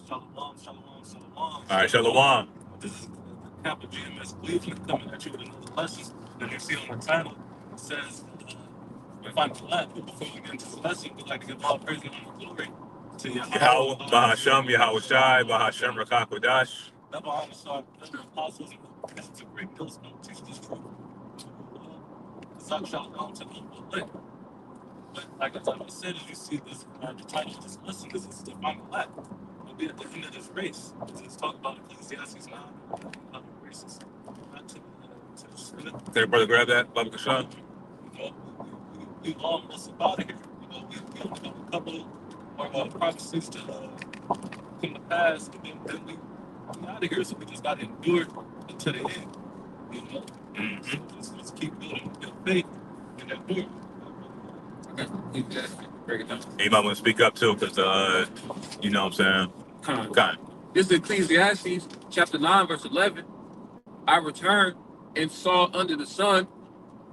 Shalom, shalom, shalom. All right, Shalom. This is Kappa GMS Cleveland coming at you with another lesson. And you see on the title, it says, if I'm glad, before we get into this lesson, we'd like to give all praise and honor and glory to Yahweh, Bahasham, Yahweh Shai, Bahasham Rakakwadash. That behind the side, the apostles and prophets to great millstone teach this truth. Shalom to the elect. But like I said, as you see this, the title of this lesson, this is the final lap. We'll be at the end of this race. Let's talk about Ecclesiastes 9 and other races. Not to the spirit. Okay, brother, grab that, Baba Kashan. We almost about here. We only got a couple of prophecies to come to pass, and then we out of here. So we just got to endure until the end. You know, so let's keep building your faith and endure. Break it down. Anybody want to speak up too? Because, you know what I'm saying? Con. This is Ecclesiastes chapter 9, verse 11. I returned and saw under the sun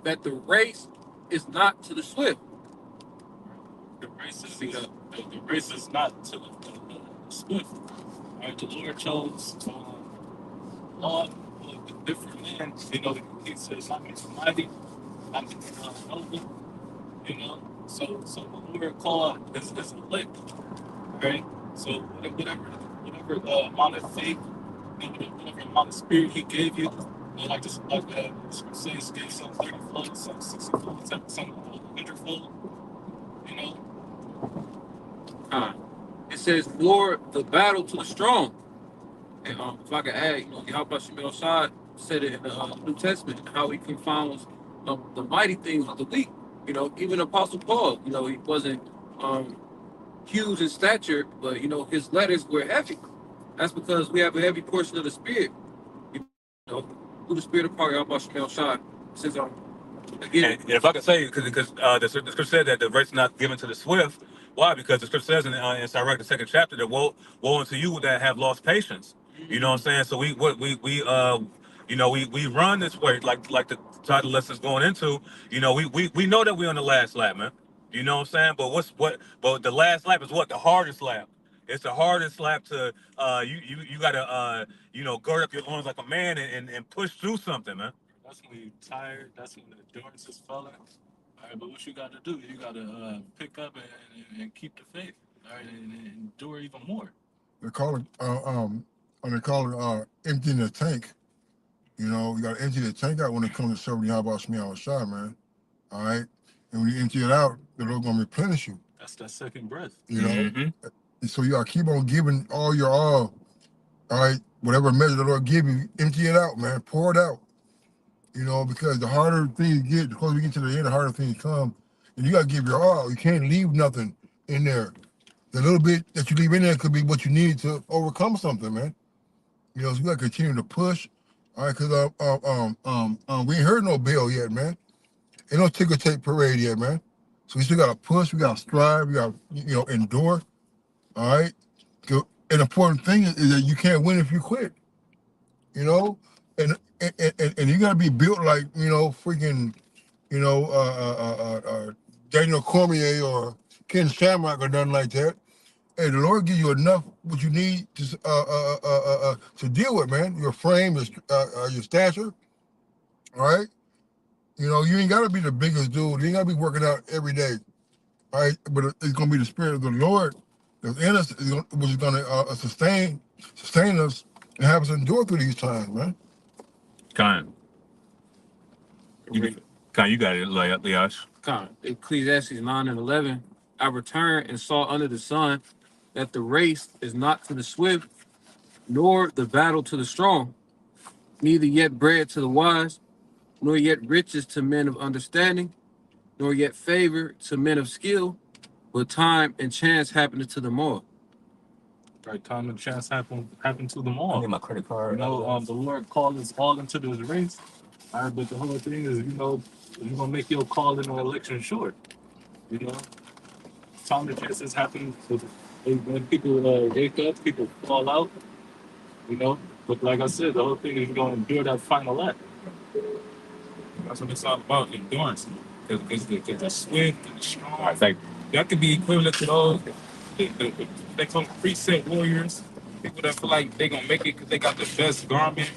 that the race is not to the swift. The race is not to the swift. Right? The Lord chose all the different men. You know, he says, I'm mighty, I'm noble. You know, so the Lord called as elect, right? So whatever amount of faith, whatever amount of spirit He gave you, like the scripture says, gave some 30-fold, some 60-fold, some 100-fold. You know. It says, "Lord, the battle to the strong." And if I could add, Yahweh Shemel Shad said it in the New Testament, how He confounds the mighty things with the weak. You know, even Apostle Paul, he wasn't huge in stature, but his letters were heavy. That's because we have a heavy portion of the Spirit. Through the Spirit of power, Yahweh Shemel Shad says, again. And if I could say, because the scripture said that the race is not given to the swift. Why? Because the scripture says in Sirach, the 2nd chapter, that woe unto you that have lost patience. You know what I'm saying? So we run this way, like the title lesson's going into. We know that we're on the last lap, man. You know what I'm saying? But the last lap is what? The hardest lap. It's the hardest lap to you gotta gird up your loins like a man and push through something, man. That's when you're tired. That's when the endurance is falling. All right, but what you got to do, you got to pick up and keep the faith. All right, and endure even more. They call it emptying the tank. You got to empty the tank out when it comes to serving Yahweh Shemel Shai, man. All right, and when you empty it out, the Lord gonna replenish you. That's that second breath. And so you gotta keep on giving all your all. All right, whatever measure the Lord give you, empty it out, man. Pour it out. Because the harder things get, the closer we get to the end, the harder things come. And you got to give your all. You can't leave nothing in there. The little bit that you leave in there could be what you need to overcome something, man. So we got to continue to push. All right, because we ain't heard no bell yet, man. Ain't no ticker tape parade yet, man. So we still got to push. We got to strive. We got to, endure. All right. An important thing is that you can't win if you quit. And you gotta be built like freaking Daniel Cormier or Ken Shamrock or nothing like that. Hey, the Lord give you enough what you need to deal with, man. Your frame, your stature. All right. You ain't gotta be the biggest dude. You ain't gotta be working out every day. All right, but it's gonna be the Spirit of the Lord that's in us, which is gonna sustain us and have us endure through these times, man. Con. You got it, Leash. Con. Ecclesiastes 9 and 11. I returned and saw under the sun that the race is not to the swift, nor the battle to the strong, neither yet bread to the wise, nor yet riches to men of understanding, nor yet favor to men of skill, but time and chance happened to them all. Right, time and chance happen to them all. I need my credit card. The Lord called us all into this race. All right, but the whole thing is, you're gonna make your call in the election short. Time and chances happen when people wake up, people fall out. But like I said, the whole thing is you're gonna endure that final lap. That's what it's all about, endurance. Because the swift and the strong, that could be equivalent to those. They call them preset warriors. People that feel like they gonna make it because they got the best garment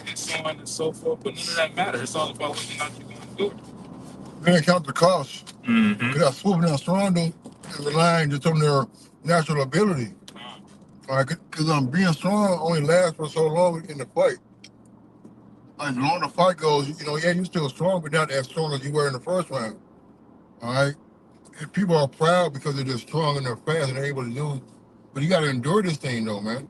and so on and so forth, but none of that matters. It's all about whether or not you're gonna do it. They didn't count the cost. Mm-hmm. Because swooping down strong is relying just on their natural ability. All right, because being strong only lasts for so long in the fight. Like, the longer the fight goes, you know, yeah, you're still strong, but not as strong as you were in the first round. All right? And people are proud because they're just strong and they're fast and they're able to do it. But you got to endure this thing, though, man.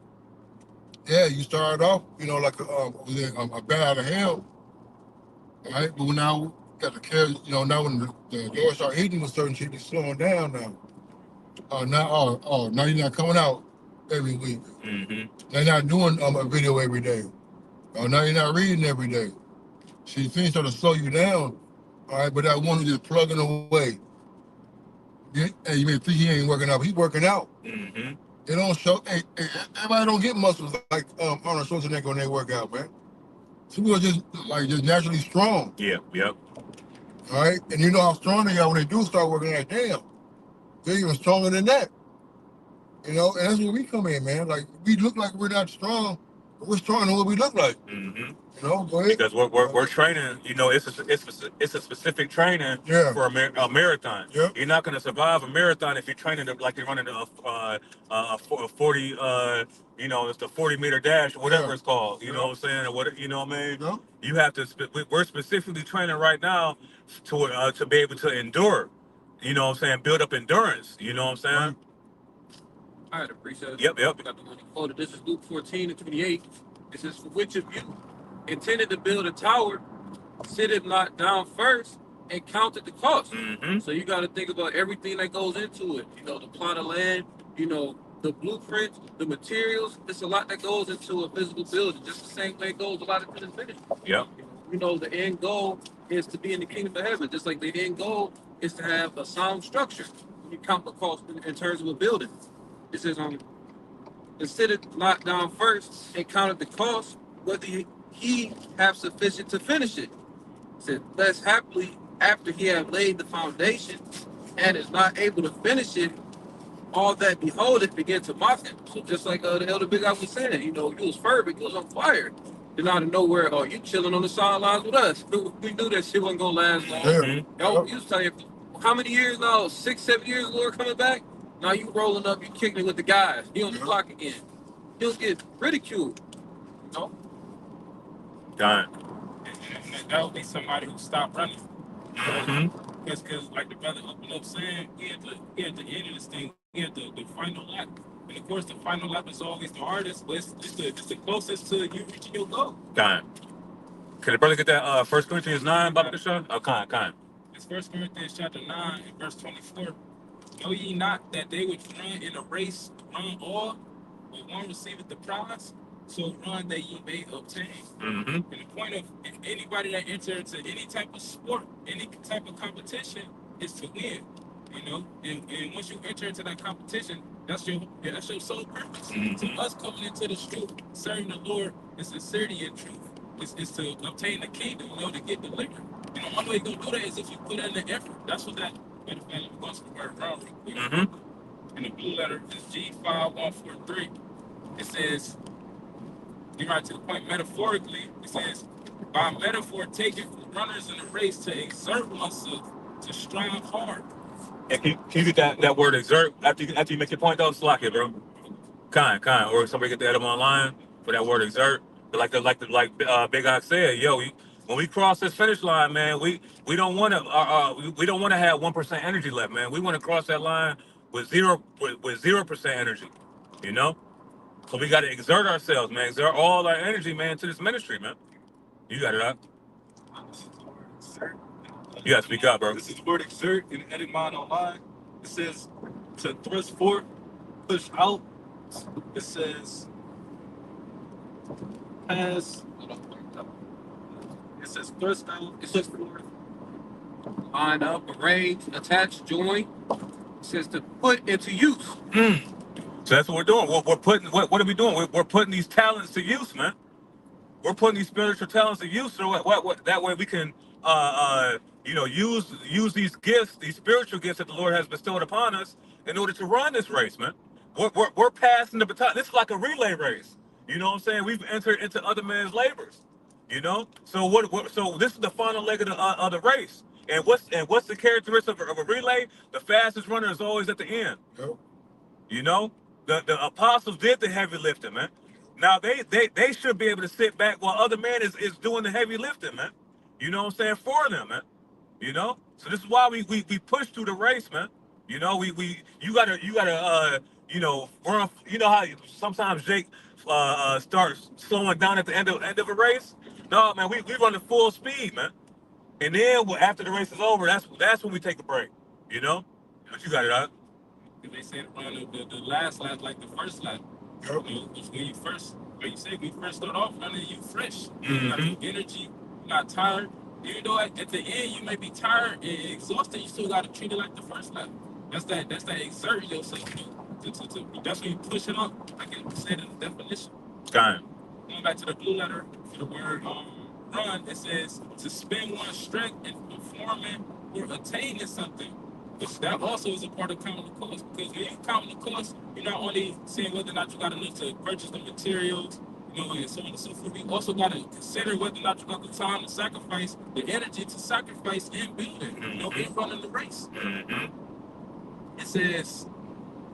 Yeah, you started off, you know, like a bat out of hell, all right? But now you got to carry, you know, now when the doors start hitting with certain shit, you're slowing down now. Now you're not coming out every week. Mm-hmm. Now you're not doing a video every day. Now you're not reading every day. See, things start to slow you down, all right? But that one is just plugging away. And you may think he ain't working out, but he's working out. Mm-hmm. They don't show. Hey, everybody don't get muscles like Arnold Schwarzenegger when they work out, man. Some people are just naturally strong, Yeah. Yep. all right? And you know how strong they are when they do start working out. Damn, they're even stronger than that, you know. And that's where we come in, man. Like, we look like we're not strong, but we're stronger than what we look like. Mm-hmm. You know, go ahead. Because we're training. You know, it's a specific training Yeah. for a marathon. Yep. You're not going to survive a marathon if you're training like you're running a 40. You know, it's the 40-meter dash, whatever Yeah. it's called. You Yeah. know what I'm saying? Or what, you know what I mean? Yeah. You have to. We're specifically training right now to be able to endure. You know what I'm saying? Build up endurance. You know what I'm saying? Right. All right, appreciate it. Yep. We got the money quoted. This is Luke 14:28. It says, "For which of you intended to build a tower, sitteth not down first and counted the cost?" Mm-hmm. So you got to think about everything that goes into it. You know, the plot of land, you know, the blueprints, the materials. It's a lot that goes into a physical building. Just the same way it goes a lot into the finish. Yep. You know, the end goal is to be in the kingdom of heaven. Just like the end goal is to have a sound structure. You count the cost in terms of a building. It says, considered not down first and counted the cost, whether he have sufficient to finish it. It said, less happily after he have laid the foundation and is not able to finish it, all that behold it begin to mock him. So just like the elder Big I was saying, you know, you was fervent, you was on fire. Then out of nowhere, oh, you chilling on the sidelines with us. We knew that shit wasn't gonna last long. Yeah. Y'all, you was telling you, how many years now? 6, 7 years, Lord coming back. Now you rolling up, you kicking it with the guys. You on the clock again. You'll get ridiculed. You know? Done. And that would be somebody who stopped running. Mm-hmm. Because like the brother opened up saying, he at the end of this thing, he had the final lap. And of course, the final lap is always the hardest, but it's the closest to you reaching your goal. Done. Can the brother get that 1 Corinthians 9, Baba Kasha? Oh, kind. It's 1 Corinthians chapter 9 and verse 24. Know ye not that they which run in a race run all, but one receiveth the prize? So run that ye may obtain. Mm-hmm. And the point of anybody that enters into any type of sport, any type of competition, is to win. You know, and once you enter into that competition, that's your sole purpose. Mm-hmm. So us coming into the truth, serving the Lord in sincerity and truth, is to obtain the kingdom, you know, to get delivered. And the only way you're gonna do that is if you put in the effort. That's what that. Matter of fact, we're going to the word wrong real quick. Mm-hmm. And the blue letter is G5143. It says, get right to the point, metaphorically, it says, by metaphor taken for runners in a race to exert oneself, to strive hard. And can you get that word exert after you make your point though? Slack it, bro. Kind. Or somebody get that up online for that word exert. But like Big Ox said, yo, when we cross this finish line, man, we don't want to we don't want to have 1% energy left, man. We want to cross that line with 0% energy, you know. So we got to exert ourselves, man. Exert all our energy, man, to this ministry, man. You got it up. This is the word exert. You got to speak up, bro. This is the word exert in Edimon online. It says to thrust forth, push out. It says pass. It says thrust out. It says forth. Line up, arrange, attach, join. It says to put into use. So that's what we're doing. We're putting what are we doing? We're putting these talents to use, man. We're putting these spiritual talents to use, so what that way we can you know, use these gifts, these spiritual gifts that the Lord has bestowed upon us in order to run this race, man. we're passing the baton. This is like a relay race. You know what I'm saying? We've entered into other men's labors. You know, so so this is the final leg of the race. And what's the characteristic of a relay? The fastest runner is always at the end. Yep. You know, the apostles did the heavy lifting, man. Now they should be able to sit back while other man is doing the heavy lifting, man. You know what I'm saying, for them, man. You know, so this is why we push through the race, man. You know, you gotta you know, run. You know how sometimes Jake starts slowing down at the end of a race. No, man, we run at full speed, man. And then after the race is over, that's when we take a break. You know, but you got it out. They said run the last lap like the first lap. Yep. You know, it's when you say we first start off running, you fresh. You got Mhm. the energy, you're not tired. Even though at the end you may be tired and exhausted, you still got to treat it like the first lap. That's that exerting yourself. That's when you push it up. Like it said in the definition. Time. Going back to the blue letter for the word run, it says to spend one's strength in performing or attaining something. Which that also is a part of counting the cost. Because when you count the cost, you're not only seeing whether or not you got enough to purchase the materials, you know, and so on and so forth. You also got to consider whether or not you got the time to sacrifice, the energy to sacrifice in building, you know, in running the race. It says,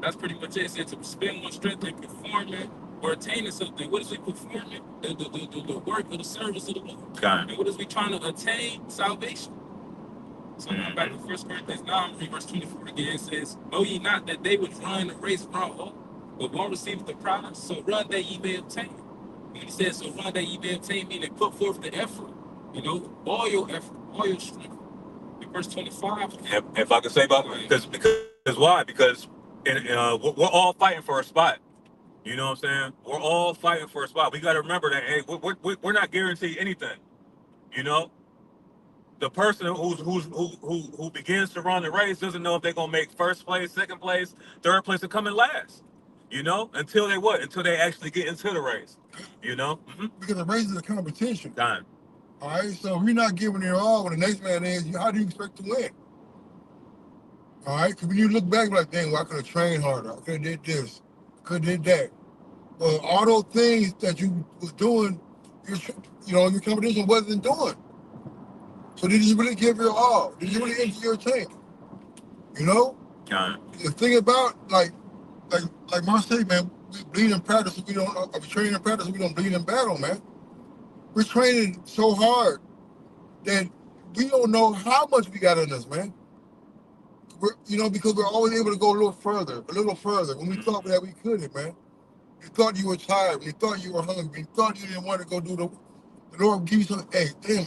that's pretty much it. It says to spend one's strength in performing or attaining something. What is we performing? The work or the service of the Lord. Time. And what is we trying to attain? Salvation. So now back to 1 Corinthians 9, verse 24 again, it says, know ye not that they which run the race run all, but one receiveth the prize, so run that ye may obtain. When he says, so run that ye may obtain, meaning put forth the effort, you know, all your effort, all your strength. In verse 25, If I could say about because why? Because we're all fighting for a spot. You know what I'm saying? We're all fighting for a spot. We got to remember that hey, we're not guaranteed anything. You know, the person who begins to run the race doesn't know if they're gonna make first place, second place, third place, or come in last. You know, until they what? Until they actually get into the race. You know, Because the race is a competition. time. All right. So if you're not giving it all when the next man is, how do you expect to win? All right. Because when you look back, like, dang, well, I could have trained harder. I could have did this. Could have did that. But all those things that you was doing, your competition wasn't doing. So did you really give your all? Did you really empty your tank? You know? Time. The thing about like Mark said, man, we bleed in practice. We don't. We train in practice. We don't bleed in battle, man. We're training so hard that we don't know how much we got in us, man. Because we're always able to go a little further. When we thought that we couldn't, man. You thought you were tired. You thought you were hungry. You thought you didn't want to go do the Lord give you something. Hey, damn.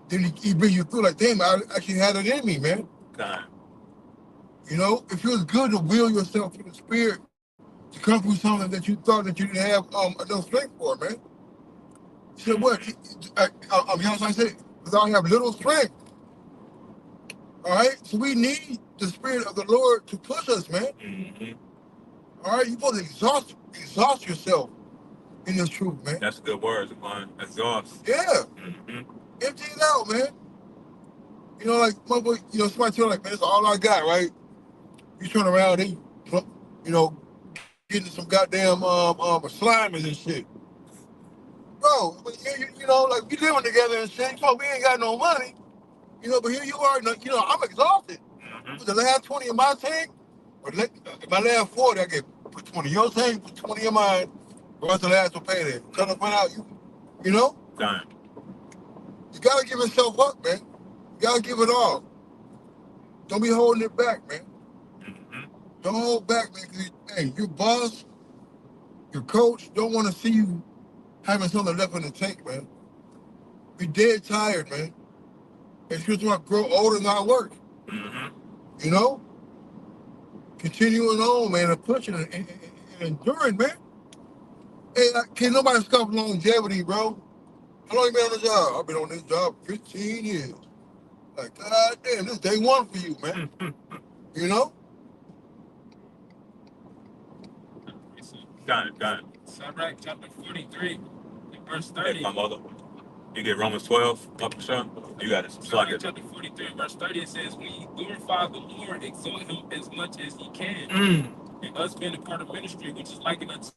Then he bring you through like, damn, I actually had it in me, man. Time. You know, it feels good to will yourself through the spirit to come through something that you thought that you didn't have enough strength for, man. You said, what? You know what I said? Because I have little strength. All right? So we need the spirit of the Lord to push us, man. All right? You're supposed to exhaust yourself in this truth, man. That's a good word, man. Exhaust. Yeah. Empty it out, man. You know, like, somebody tell you, like, man, that's all I got, right? You turn around and, getting some goddamn slimes and shit. Bro, like, we living together and shit. We ain't got no money. But here you are, I'm exhausted. With the last 20 in my tank, but my last 40, I get put 20 in your tank, put 20 in mine. The rest of the last will pay that. Cut up, out, you know? Time. You gotta give yourself up, man. You gotta give it all. Don't be holding it back, man. Don't hold back, man, because, hey, your boss, your coach don't want to see you having something left in the tank, man. Be dead tired, man. It's just want to grow old and not work. You know? Continuing on, man, and pushing and enduring, man. Hey, can't nobody stop longevity, bro. How long you been on the job? I've been on this job 15 years. Like, God damn, this is day one for you, man. You know? Got it. Sirach chapter 43, verse Hey, 30. my mother. You get Romans 12 up the show? You got it. Sirach chapter 43, verse 30, it says, when ye glorify the Lord, exalt him as much as ye can. And us being a part of ministry, which is likened unto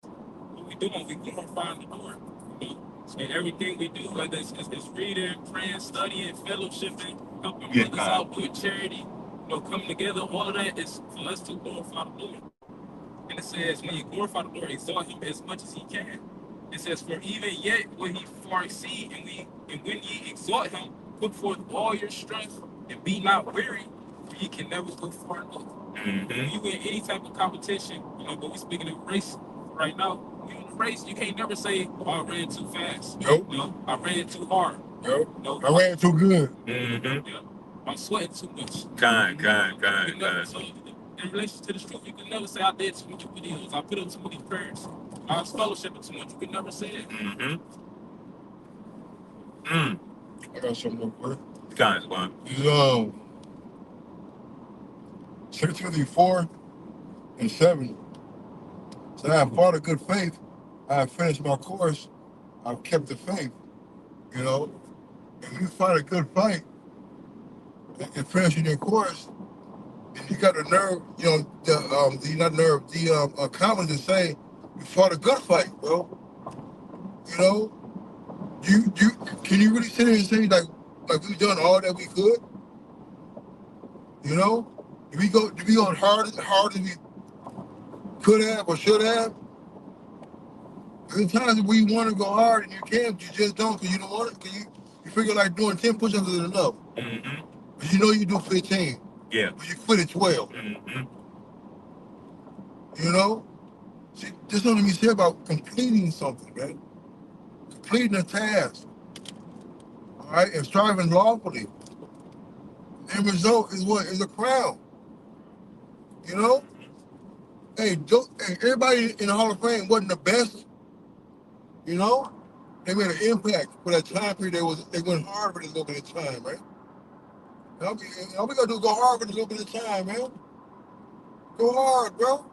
what we doing, we glorifying the Lord. You know? And everything we do, whether it's reading, praying, studying, fellowshipping, helping Yeah, brothers God. out, doing charity, coming together, all of that is for us to glorify the Lord. And it says, when you glorify the Lord, exalt him as much as he can. It says, for even yet will he far exceed, and when ye exalt him, put forth all your strength and be not weary, for ye can never go far enough. When Mm-hmm. you in any type of competition, but we speaking of race right now, you in a race, you can't never say, oh, I ran too fast. Nope. I ran too hard. Nope. I ran too good. Mm-hmm. Yeah, I'm sweating too much. Kind. You can never, so in relation to the truth, you can never say I did too many videos, I put up too many prayers, I was fellowshipping too much. You can never say it. Mm-hmm. I got something real quick. Kind, Swan. It's 2 Timothy 4:7. So I have fought a good faith. I have finished my course. I've kept the faith. You know, if you fight a good fight and finish your course, and you got the nerve, the confidence to say you fought a good fight, bro. You know, you can you really sit here and say like we've done all that we could? You know, did we go hard as we could have or should have? There's times where you want to go hard and you can't, you just don't because you don't want it, because you figure like doing 10 push-ups is enough. Mm-hmm. But you know you do 15. Yeah. But you quit at 12. Mm-hmm. You know? See, there's something to be said about completing something, man. Completing a task. All right? And striving lawfully. The end result is what? Is a crown. You know? Hey, everybody in the Hall of Fame wasn't the best. You know? They made an impact for that time period. They went hard for this little bit of time, right? All we gotta do is go hard for this little bit of time, man. Go hard, bro.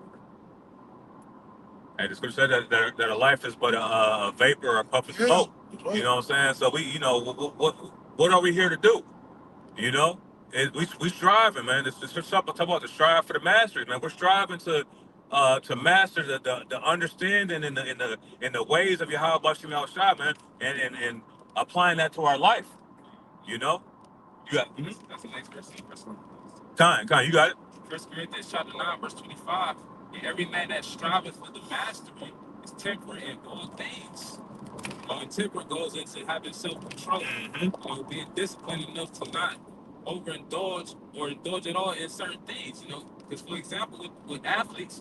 And the scripture said that a life is but a vapor or a puff of Yeah. smoke. Right. You know what I'm saying? So we, what are we here to do? You know, we striving, man. It's just something talk about to strive for the mastery, man. We're striving to master the understanding in the ways of Yahweh Bashim Al Shai, man, and applying that to our life. You know, you got That's the next verse. Kind, you got it. 1 Corinthians chapter 9, verse 25. And every man that striveth for the mastery is temperate in all things. And temperate goes into having self-control. Mm-hmm. Being disciplined enough to not overindulge or indulge at all in certain things. Because for example, with athletes,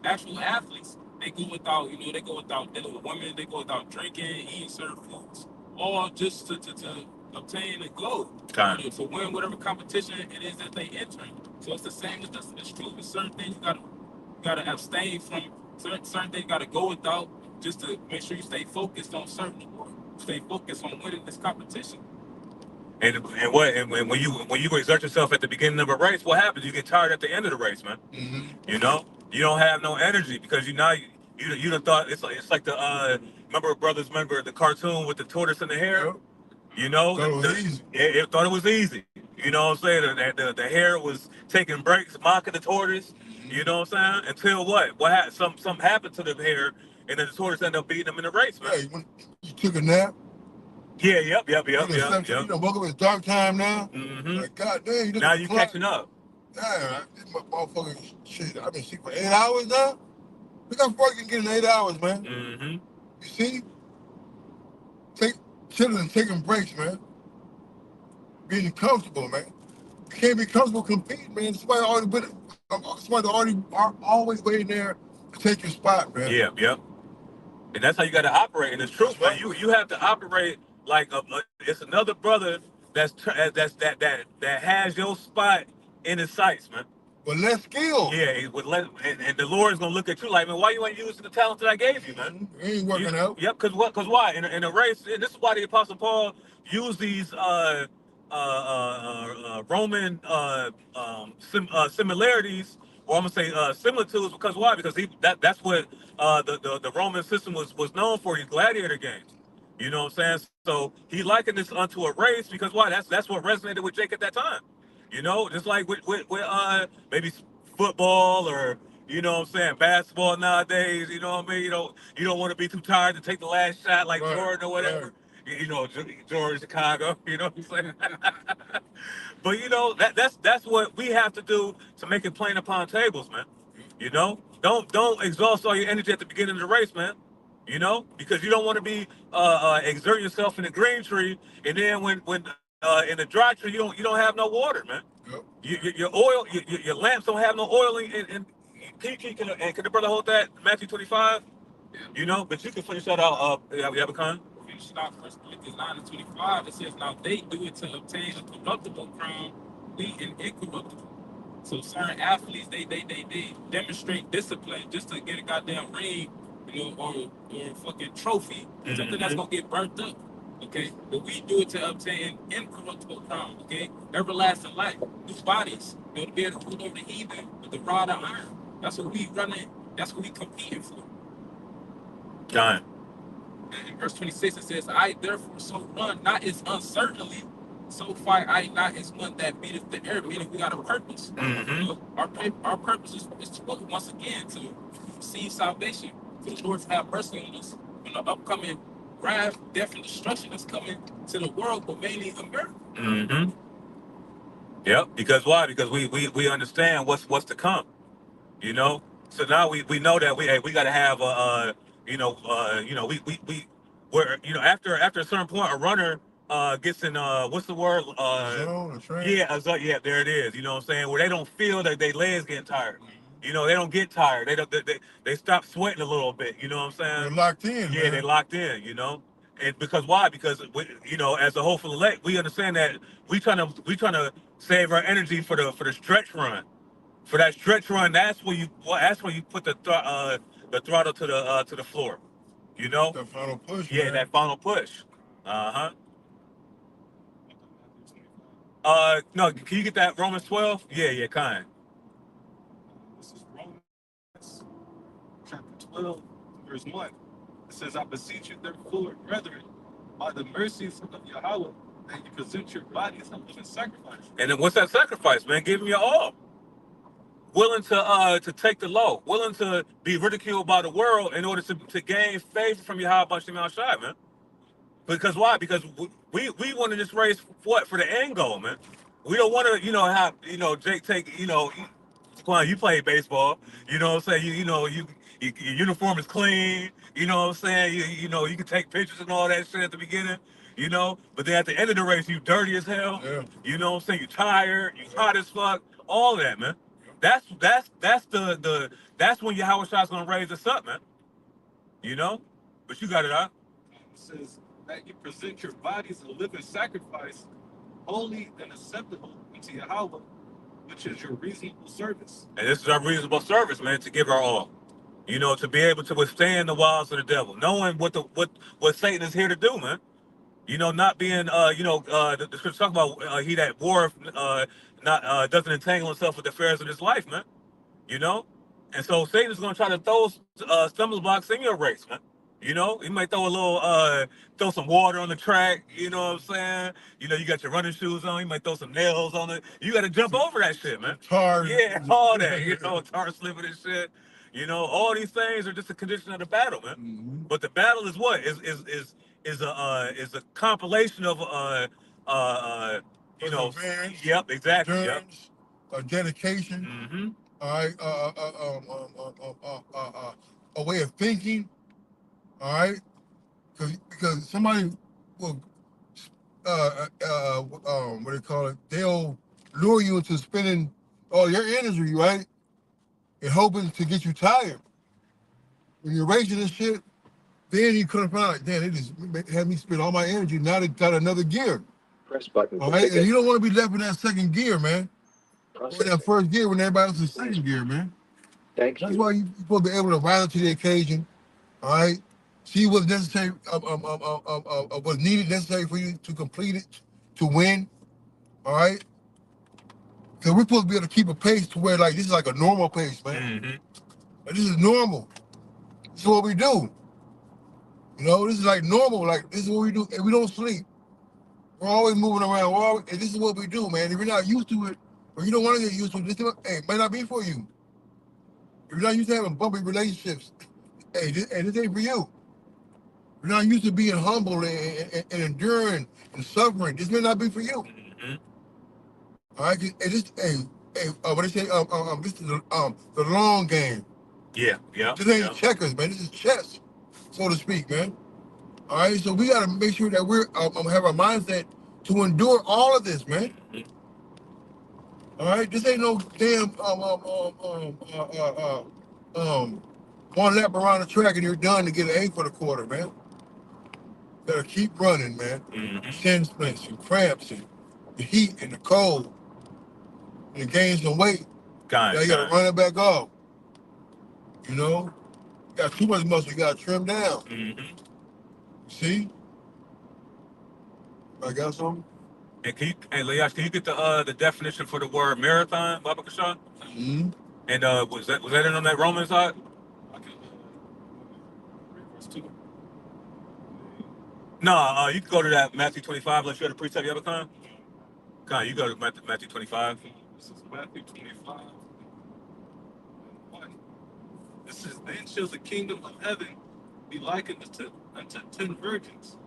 actual athletes, they go without, dealing with women, they go without drinking, eating certain foods, all just to obtain a goal. Kind. To win whatever competition it is that they enter. So it's the same with us. It's true with certain things you gotta abstain from, certain things you gotta go without, just to make sure you stay focused on serving the Lord. Stay focused on winning this competition. And when you exert yourself at the beginning of a race, what happens? You get tired at the end of the race, man. Mm-hmm. You know, you don't have no energy because you done thought it's like the remember the cartoon with the tortoise and the hare. Yep. You know, Thought it was easy. It thought it was easy. You know what I'm saying? The hare was taking breaks, mocking the tortoise. You know what I'm saying? Until what happened? Something happened to the hare, and then the tortoise ended up beating him in the race, man. Yeah, you took a nap. Yeah, yep. You done woke up, it's dark time now. Mm-hmm. Like, God damn, Now you catching up. Yeah, this motherfucking shit. I've been sleeping for 8 hours now. Look how far you can get in 8 hours, man. Mm-hmm. You see? Chilling and taking breaks, man. Being comfortable, man. You can't be comfortable competing, man. Somebody always waiting there to take your spot, man. Yeah, yep. And that's how you got to operate. And it's true, That's man. right. You have to operate like it's another brother that has your spot in his sights, man. But less skill. Yeah, and the Lord's gonna look at you like, man, why you ain't using the talent that I gave you, man? It ain't working out. Yep, because why? In a race, and this is why the Apostle Paul used these Roman similarities, or I'm gonna say similitudes, because why? Because that's what the Roman system was known for, these gladiator games. You know what I'm saying? So he likened this unto a race because why? That's what resonated with Jake at that time. You know, just like with maybe football or you know what I'm saying, basketball nowadays. You know what I mean? You don't want to be too tired to take the last shot like Right, Jordan or whatever. right. You know, Jordan, Chicago. You know what I'm saying? But you know that's what we have to do to make it plain upon tables, man. You know, don't exhaust all your energy at the beginning of the race, man. You know, because you don't want to be exerting yourself in the green tree, and then when in the dry tree you don't have no water, man. Yep. Your oil, your lamps don't have no oil. And can the brother hold that Matthew 25? Yeah. You know, but you can finish that out. Yabakhan. Finish it out 1 Corinthians 9:25. It says, now they do it to obtain a corruptible crown, we an incorruptible. So certain athletes, they demonstrate discipline just to get a goddamn ring, you know, or fucking trophy, something that's gonna get burnt up. Okay, but we do it to obtain incorruptible crown. Okay, everlasting life, new bodies, you know, to be able to rule over the heathen with the rod of iron. That's what we running. That's what we competing for. John. And in verse 26 it says, I therefore so run, not as uncertainly, so fight I not as one that beateth the air, meaning we got a purpose. You know, our purpose is to look once again to receive salvation, for the Lord to have mercy on us when the upcoming wrath, death, and destruction that's coming to the world, but mainly America. Mm-hmm. Yep. Because why? Because we understand what's to come. You know. So now we know that we got to have we're after a certain point a runner gets in what's the word Zone, a train. yeah, there it is. You know what I'm saying, where they don't feel that their legs getting tired. You know, they don't get tired. They stop sweating a little bit. You know what I'm saying? They're locked in, Yeah, man. they locked in. You know, and because why? Because you know, as a hopeful elect, we understand that we trying to save our energy for the stretch run. For that stretch run, that's where you put the throttle to the floor. You know? The final push, Yeah, man. that final push. Uh-huh. No, can you get that Romans 12? Yeah, kind. This is Romans chapter 12, verse 1. It says, I beseech you, therefore, brethren, by the mercies of Yahweh, that you present your bodies a living sacrifice. And then what's that sacrifice, man? Give me your all. Willing to take the low, willing to be ridiculed by the world in order to gain favor from Yahweh Shem Shai, man. Because why? Because we want to just race for the end goal, man. We don't want to, have, Jake take, Quan, you play baseball, you know what I'm saying? Your uniform is clean, you know what I'm saying? You can take pictures and all that shit at the beginning, but then at the end of the race, you dirty as hell, Yeah. you know what I'm saying? You tired, you hot as fuck, all that, man. That's when Yahweh Shai's gonna raise us up, man. But you got it out. It says that you present your bodies a living sacrifice, holy and acceptable unto Yahweh, which is your reasonable service. And this is our reasonable service, man, to give our all. To be able to withstand the wiles of the devil, knowing what Satan is here to do, man. Not being, the scripture talk about he that warreth not doesn't entangle himself with the affairs of this life, man. And so Satan is going to try to throw stumbling blocks in your race, man. He might throw throw some water on the track. You know what I'm saying? You got your running shoes on. He might throw some nails on it. You got to jump over that shit, man. Tar. Yeah, all that. Tar slipping and shit. All these things are just a condition of the battle, man. Mm-hmm. But the battle is what is a compilation of Perseverance, Yep, exactly. endurance, dedication. Mm-hmm. All right, a way of thinking. All right, because somebody will, what do you call it? They'll lure you into spending all your energy, right, and hoping to get you tired. When you're racing this shit, then you could have found out, damn, they just had me spend all my energy. Now they got another gear. Press button. All right, and you don't want to be left in that second gear, man. Or that first gear when everybody else is second gear, man. Thank That's you. why you're supposed to be able to rise to the occasion. All right, see what's necessary, what's needed, necessary for you to complete it, to win. All right, because we're supposed to be able to keep a pace to where like this is like a normal pace, man. Mm-hmm. Like, this is normal. This is what we do. This is like normal. Like this is what we do, and we don't sleep. We're always moving around. And this is what we do, man. If you're not used to it, But you don't want to get used to this. Hey, it might not be for you. If you're not used to having bumpy relationships, this ain't for you. You're not used to being humble and enduring and suffering. This may not be for you. Mm-hmm. All right, what they say? This is the long game. Yeah, yeah, This ain't yeah. checkers, man. This is chess, so to speak, man. All right, so we got to make sure that we're have a mindset to endure all of this, man. Mhm. All right, this ain't no damn one lap around the track and you're done to get an A for the quarter, man. Gotta keep running, man. Mhm. Shin splints and cramps and the heat and the cold and it gains some weight. Kind, Now you gotta run it back off. You know, you got too much muscle, you gotta trim down. Mm-hmm. See? I got something? And Leash, can you get the definition for the word marathon, Baba Kashan? Mm-hmm. And was that in on that Roman side? I can read verse 2. No, you can go to that Matthew 25. Let's share the precept you have a time. You go to Matthew 25. This is Matthew 25. 1. It says, then shall the kingdom of heaven be likened unto 10 virgins,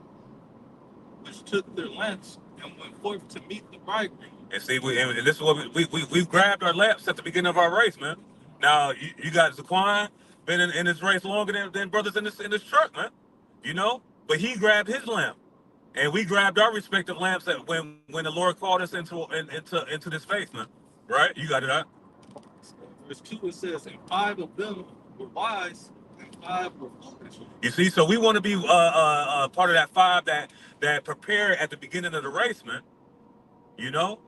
which took their lamps and went forth to meet the bridegroom. And see, and this is what we grabbed our laps at the beginning of our race, man. Now you got Zaquan been in this race longer than brothers in this truck, man. You know, but he grabbed his lamp, and we grabbed our respective lamps when the Lord called us into this faith, man. Right? You got it, right? Verse 2, it says, and 5 of them were wise, and 5 were foolish. You see, so we want to be part of that 5 that prepare at the beginning of the race, man. You know,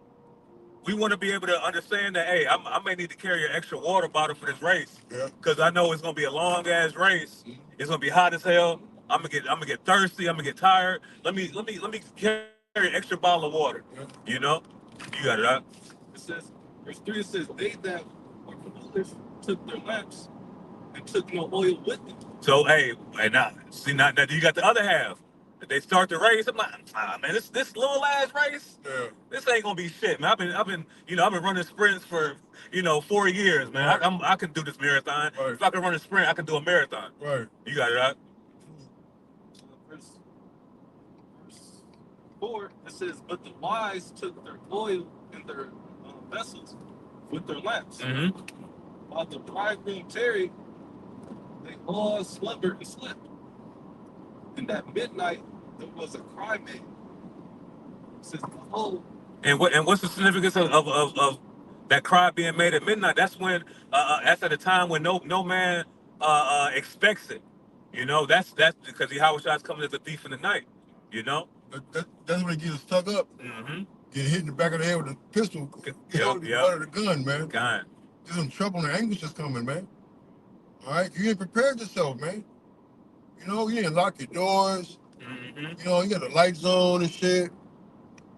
we want to be able to understand that, hey, I may need to carry an extra water bottle for this race, Yeah. because I know it's gonna be a long ass race. It's gonna be hot as hell. I'm gonna get thirsty. I'm gonna get tired. Let me carry an extra bottle of water. Yeah. You know, you got it, right? It says, verse 3, it says, they that were foolish took their lamps and took no oil with them. So hey, and now you got the other half. They start the race. I'm like, man, this little ass race. Yeah. This ain't gonna be shit, man. I've been running sprints for 4 years, man. Right. I can do this marathon. Right. If I can run a sprint, I can do a marathon. Right. You got it, right? Verse 4, it says, but the wise took their oil in their vessels with their lamps. Mm-hmm. While the bridegroom tarried, they all slumbered and slept. And at midnight there was a cry made. It says, behold, And what's the significance of that cry being made at midnight? That's when that's at a time when no man expects it. You know, that's because Yahweh is coming as a thief in the night. You know. That's when he gets stuck up, Mm-hmm. get hit in the back of the head with a pistol, get Yep, the yep. butt of the gun, man. God. There's some trouble and anguish that's coming, man. All right, you ain't prepared yourself, man. You know, you didn't lock your doors. Mm-hmm. You know, you got the lights on and shit.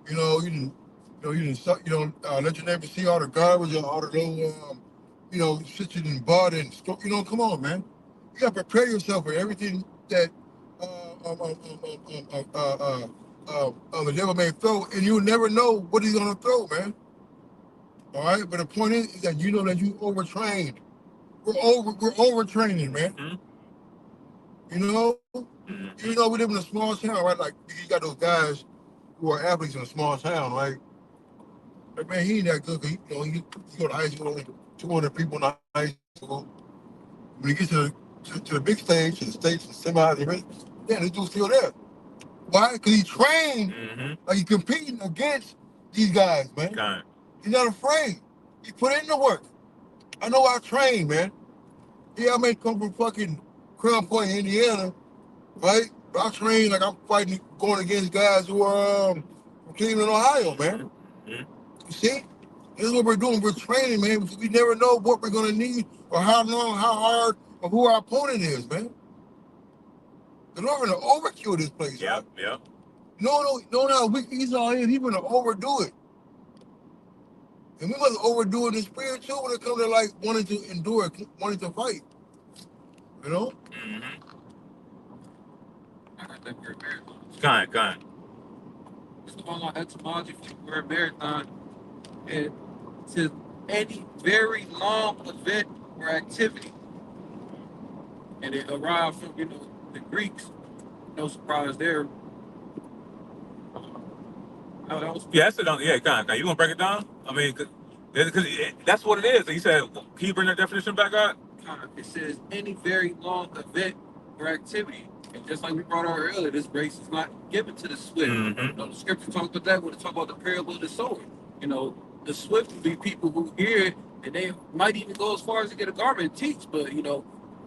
You know, you didn't let your neighbor see all the garbage or all the little, shit you didn't bought and store. You know, come on, man. You gotta prepare yourself for everything that the devil may throw, and you never know what he's gonna throw, man. All right, but the point is that you know that you overtrained. We're overtraining, man. Mm-hmm. You know, Mm-hmm. we live in a small town, right? Like you got those guys who are athletes in a small town, right? But man, he ain't that good. 'Cause he go to high school, only 200 people in high school. When he gets to the big stage, to the states, and semis, yeah, this dude's still there. Why? Because he trained Mm-hmm. like he's competing against these guys, man. God. He's not afraid. He put in the work. I know I train, man. Yeah, I may come from fucking Crown Point, Indiana, right? But I train like I'm fighting, going against guys who are from Cleveland, Ohio, man. Mm-hmm. You see? This is what we're doing. We're training, man, because we never know what we're going to need or how long, how hard, or who our opponent is, man. Because we're going to overkill this place, Yeah, right? yeah. No, how weak Esau is. He's going to overdo it. And we must overdo it in the spirit, too, when it comes to, like, wanting to endure, wanting to fight. You know? Mm-hmm. I got that word marathon. God. It's all on etymology for the word marathon. And It says any very long event or activity. And it arrived from, the Greeks. No surprise there. That was Yeah, that's it. Yeah, kind of. You want to break it down? I mean, because that's what it is. He said, can you bring that definition back up? It says any very long event or activity. And just like we brought out earlier, this race is not given to the swift. Mm-hmm. The scripture talks about that when it talks about the parable of the sower. The swift would be people who hear it and they might even go as far as to get a garment and teach. But,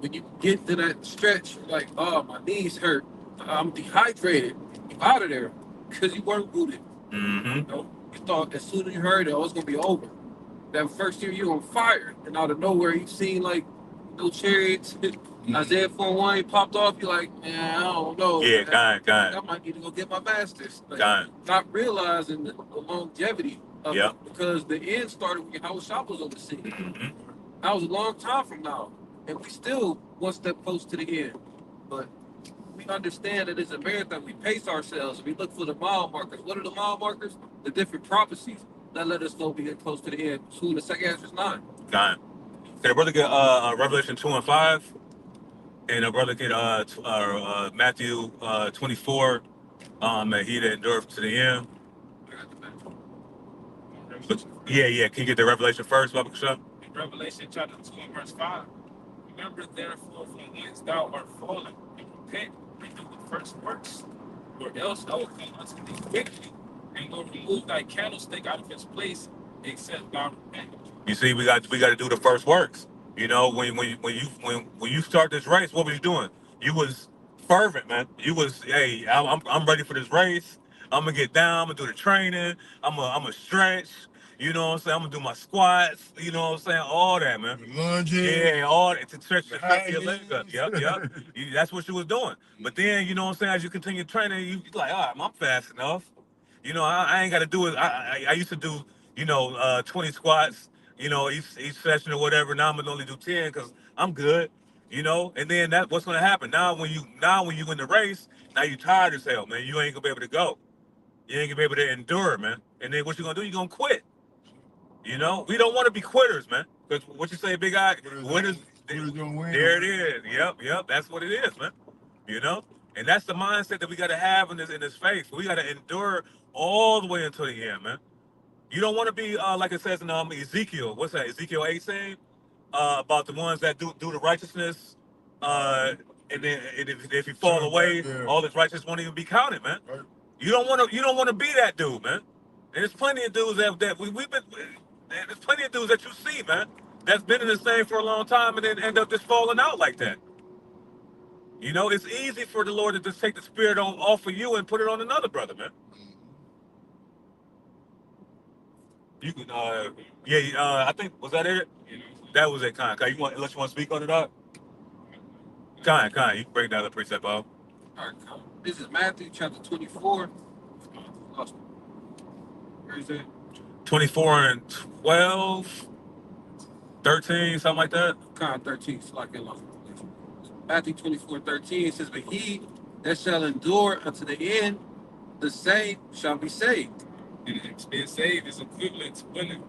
when you get to that stretch, you're like, oh, my knees hurt. I'm dehydrated. You out of there because you weren't rooted. Mm-hmm. You thought as soon as you heard it, oh, it's going to be over. That first year, you're on fire. And out of nowhere, you've seen, like, no chariots. Isaiah 4:1 popped off. You're like, man, I don't know. Yeah, kind. I might need to go get my master's. Like, not realizing the longevity of it, because the end started when Yahushua was on the scene. Mm-hmm. That was a long time from now. And we still one step close to the end. But we understand that it's a marathon. We pace ourselves. We look for the mile markers. What are the mile markers? The different prophecies that let us know we get close to the end. Soon the second answer is 9. Kind. Can a brother get Revelation 2 and 5? And a brother get Matthew 24, and he that endureth to the end. But, yeah. Can you get the Revelation first, Baba Kasha? Revelation chapter 2 and verse 5. Remember therefore from whence thou art fallen, and repent and do the first works, or else I will come unto thee quickly, and will remove thy candlestick out of his place, except thou repent. You see, we got to do the first works. When you start this race, what was you doing? You was fervent, man. You was, hey, I'm ready for this race. I'm gonna get down. I'm gonna do the training. I'm gonna stretch. You know what I'm saying? I'm gonna do my squats. You know what I'm saying? All that, man. Lunges. Yeah, all that to stretch your leg up. Yep. That's what you was doing. But then, you know what I'm saying? As you continue training, you like, all right, I'm fast enough. I ain't got to do it. I used to do, 20 squats, each session or whatever. Now I'm gonna only do 10 because I'm good. And then what's gonna happen now when you in the race? Now you tired as hell, man. You ain't gonna be able to go. You ain't gonna be able to endure, man. And then what you gonna do? You gonna quit. We don't want to be quitters, man. Because what you say, Big Eye, winners gonna win. There it is. Yep. That's what it is, man. And that's the mindset that we got to have in this faith. We got to endure all the way until the end, man. You don't want to be like it says in Ezekiel. What's that? Ezekiel 18 about the ones that do the righteousness, and then if you fall away, all this righteousness won't even be counted, man. Right. You don't want to be that dude, man. And there's plenty of dudes that we've been. There's plenty of dudes that you see, man, that's been in the same for a long time and then end up just falling out like that. It's easy for the Lord to just take the spirit off of you and put it on another brother, man. You can, I think, was that it? That was it, Khan. Unless you want to speak on it up? Khan, you can break down the precept, Bob. All right, this is Matthew chapter 24. Where is it? 24 and 12, 13, something like that. 13, so like Matthew 24:13 says, but he that shall endure unto the end, the same shall be saved. And being saved is equivalent to winning,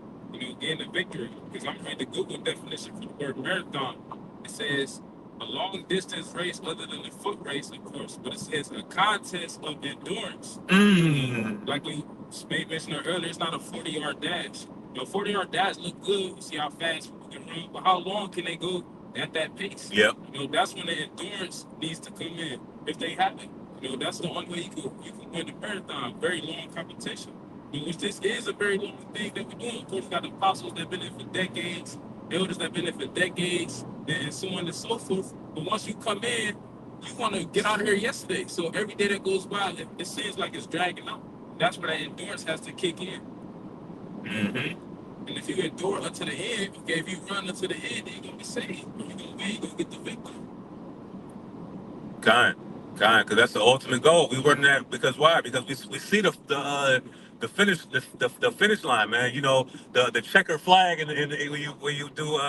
getting a victory. Because I'm reading the Google definition for the word marathon. It says a long distance race other than a foot race, of course, but it says a contest of endurance. Like we mentioned earlier, it's not a 40-yard dash. 40-yard dash look good. You see how fast people can run, but how long can they go at that pace? Yep. That's when the endurance needs to come in. If they have it, that's the only way you can win the marathon. Very long competition. Which this is a very long thing that we're doing. Of course, we got the apostles that have been in for decades, elders that have been in for decades, and so on and so forth. But once you come in, you want to get out of here yesterday. So every day that goes by, it seems like it's dragging out. That's where that endurance has to kick in. And if you endure unto the end, if you run unto the end, then you're going to be saved. You're going to win, you're going to get the victory. Because that's the ultimate goal. We run that because why? Because we see the finish line, man. The checker flag, and when you do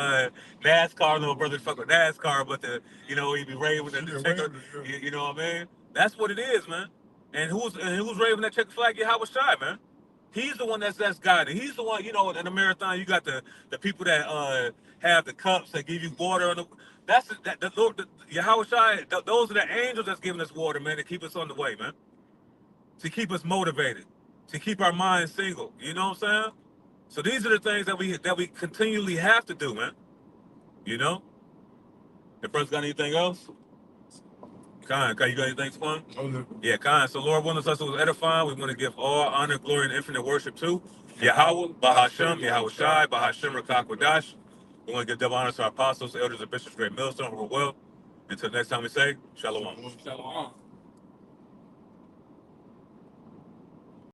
NASCAR, no brother fuck with NASCAR, but you be raving the checker. You know what I mean? That's what it is, man. And who's raving that checker flag? Yahushua, man. He's the one that's guiding. He's the one, you know, in the marathon, you got the people that have the cups that give you water on the. That's the Lord, Yahweh Shai. Those are the angels that's giving us water, man, to keep us on the way, man. To keep us motivated, to keep our minds single. You know what I'm saying? So these are the things that we continually have to do, man. You know. The brother's got anything else? Khan, you got anything fun? Okay. Yeah, Khan. So Lord willing, us was edifying. We want to give all honor, glory, and infinite worship to Yahweh, Bahashem, Yahweh Shai, Bahashem Rakakwadash. We want to give double honor to our apostles, elders, and bishops, great millstone, who are well. Until next time we say, Shalom. Shalom.